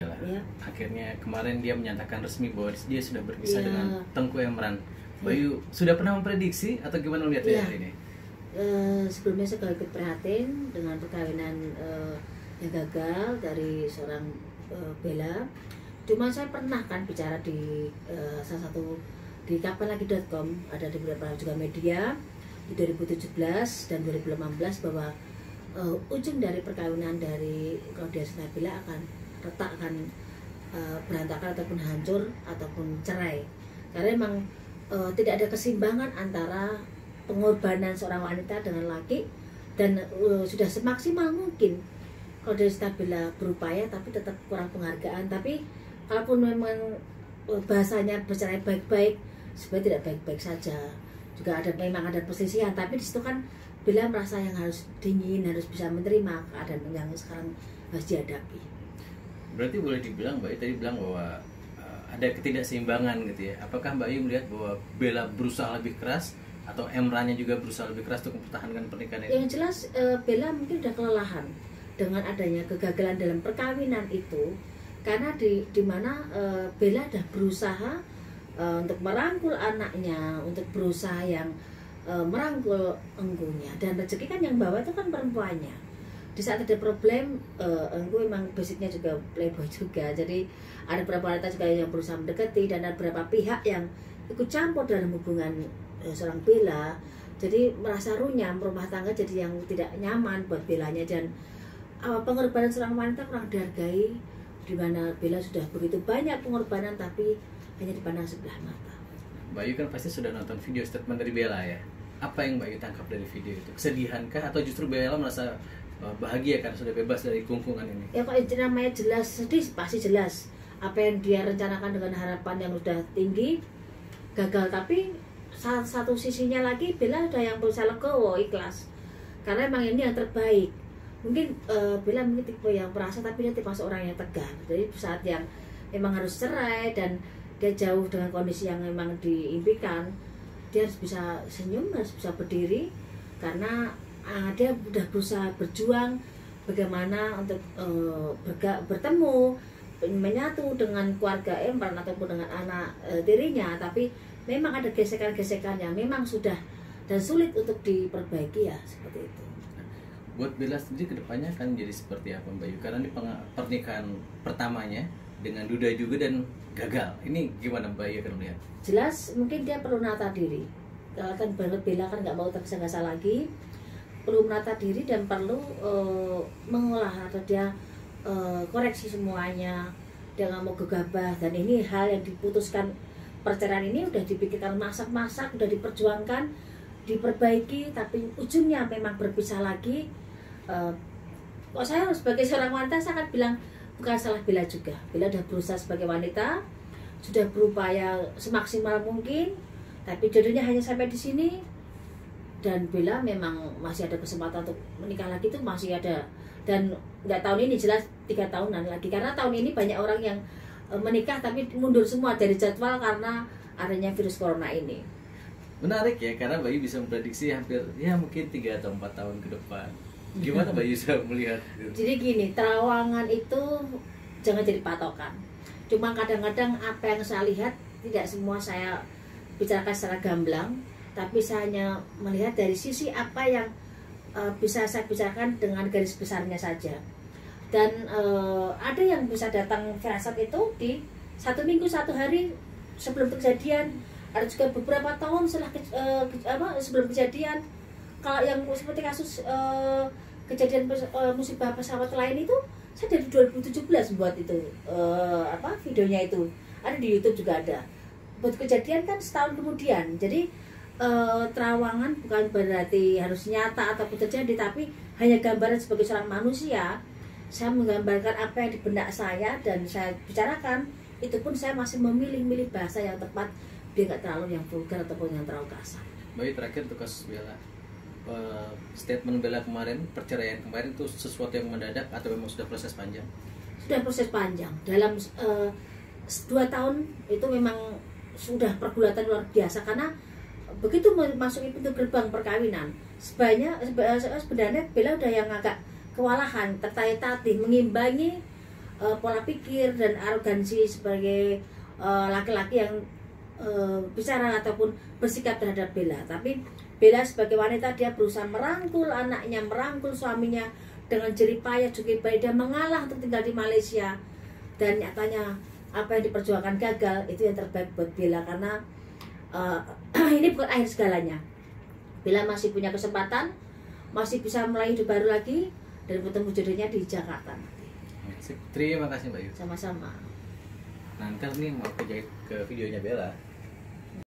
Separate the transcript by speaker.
Speaker 1: Ya.
Speaker 2: Akhirnya kemarin dia menyatakan resmi bahwa dia sudah berpisah
Speaker 1: Ya.
Speaker 2: dengan Tengku Emran. Bayu sudah pernah memprediksi atau gimana melihatnya hari ini?
Speaker 1: Sebelumnya saya ikut prihatin dengan perkawinan yang gagal dari seorang Bella. Cuma saya pernah kan bicara di salah satu di kapanlagi.com, ada di beberapa juga media di 2017 dan 2018 bahwa ujung dari perkawinan dari Claudia Sintabela akan retak, akan berantakan ataupun hancur ataupun cerai, karena memang tidak ada keseimbangan antara pengorbanan seorang wanita dengan laki, dan sudah semaksimal mungkin Claudia Sintabela berupaya tapi tetap kurang penghargaan. Tapi kalaupun memang bahasanya bercerai baik-baik, sebenarnya tidak baik-baik saja, juga memang ada perselisihan, tapi di situ kan Bella merasa yang harus dingin, harus bisa menerima keadaan yang sekarang harus dihadapi.
Speaker 2: Berarti boleh dibilang Mbak Yu tadi bilang bahwa ada ketidakseimbangan gitu ya. Apakah Mbak Yu melihat bahwa Bella berusaha lebih keras atau Emrannya juga berusaha lebih keras untuk mempertahankan pernikahan ini?
Speaker 1: Yang jelas Bella mungkin sudah kelelahan dengan adanya kegagalan dalam perkawinan itu, karena di mana Bella sudah berusaha untuk merangkul anaknya, untuk berusaha yang merangkul enggunya, dan rezeki kan yang bawa itu kan perempuannya. Di saat ada problem, enggu memang basicnya juga playboy juga, jadi ada beberapa wanita juga yang berusaha mendekati, dan ada beberapa pihak yang ikut campur dalam hubungan seorang Bella, jadi merasa runyam rumah tangga, jadi yang tidak nyaman buat Bellanya, dan pengorbanan seorang wanita kurang dihargai, di mana Bella sudah begitu banyak pengorbanan tapi hanya dipandang sebelah mata.
Speaker 2: Mbak Yu kan pasti sudah nonton video statement dari Bella ya. Apa yang Mbak Yu tangkap dari video itu? Kesedihankah atau justru Bella merasa bahagia karena sudah bebas dari kungkungan ini?
Speaker 1: Ya kalau namanya jelas sedih, pasti jelas. Apa yang dia rencanakan dengan harapan yang sudah tinggi gagal, tapi satu sisinya lagi Bella udah yang berusaha legowo, ikhlas, karena emang ini yang terbaik. Mungkin Bella mungkin tipe yang perasa, tapi dia tipe orang yang tegar. Jadi saat yang memang harus cerai dan dia jauh dengan kondisi yang memang diimpikan, dia harus bisa senyum, harus bisa berdiri, karena dia udah berusaha berjuang bagaimana untuk bertemu, menyatu dengan keluarga Emran ataupun dengan anak tirinya, tapi memang ada gesekan-gesekan yang memang sudah dan sulit untuk diperbaiki, ya seperti itu.
Speaker 2: Buat Bella sendiri kedepannya akan jadi seperti apa Mbak Yu? Karena ini pernikahan pertamanya dengan duda juga dan gagal. Ini gimana Mbak Yu akan melihat?
Speaker 1: Jelas mungkin dia perlu menata diri. Kan Bella kan nggak mau tergesa-gesa lagi, perlu menata diri dan perlu mengolah, atau dia koreksi semuanya. Dia nggak mau gegabah, dan ini hal yang diputuskan, perceraian ini udah dipikirkan masak-masak, udah diperjuangkan, diperbaiki, tapi ujungnya memang berpisah lagi. Kok saya sebagai seorang wanita sangat bilang bukan salah Bella juga. Bella sudah berusaha sebagai wanita, sudah berupaya semaksimal mungkin, tapi jodohnya hanya sampai di sini. Dan Bella memang masih ada kesempatan untuk menikah lagi, itu masih ada, dan nggak tahun ini, jelas 3 tahunan lagi, karena tahun ini banyak orang yang menikah tapi mundur semua dari jadwal karena adanya virus corona ini.
Speaker 2: Menarik ya, karena Mbak Yu bisa memprediksi hampir ya mungkin 3 atau 4 tahun ke depan. Gimana Mbak Yu bisa melihat?
Speaker 1: Jadi gini, terawangan itu jangan jadi patokan. Cuma kadang-kadang apa yang saya lihat tidak semua saya bicarakan secara gamblang, tapi saya hanya melihat dari sisi apa yang bisa saya bicarakan dengan garis besarnya saja. Dan ada yang bisa datang firasat itu di 1 minggu 1 hari sebelum kejadian, ada juga beberapa tahun setelah sebelum kejadian. Kalau yang seperti kasus kejadian musibah pesawat lain itu, saya dari 2017 buat itu videonya itu ada di YouTube juga ada. Buat kejadian kan setahun kemudian. Jadi terawangan bukan berarti harus nyata ataupun terjadi, tapi hanya gambaran sebagai seorang manusia. Saya menggambarkan apa yang di benak saya dan saya bicarakan. Itu pun saya masih memilih bahasa yang tepat, biar nggak terlalu yang vulgar ataupun yang terlalu kasar.
Speaker 2: Baik, terakhir untuk kasus Bella, statement Bella kemarin, perceraian kemarin itu sesuatu yang mendadak atau memang sudah proses panjang?
Speaker 1: Sudah proses panjang. Dalam 2 tahun itu memang sudah pergulatan luar biasa, karena begitu memasuki pintu gerbang perkawinan, sebenarnya Bella udah yang agak kewalahan, tertatih-tatih mengimbangi pola pikir dan arogansi sebagai laki-laki yang bicara ataupun bersikap terhadap Bella. Tapi Bella sebagai wanita, dia berusaha merangkul anaknya, merangkul suaminya dengan jerih payah juga baik. Dia mengalah untuk tinggal di Malaysia, dan nyatanya apa yang diperjuangkan gagal. Itu yang terbaik buat Bella, karena ini bukan akhir segalanya. Bella masih punya kesempatan, masih bisa mulai hidup baru lagi dan bertemu jodohnya di Jakarta nanti.
Speaker 2: Terima kasih Mbak Yu.
Speaker 1: Sama-sama.
Speaker 2: Nanti nih mau ke videonya Bella.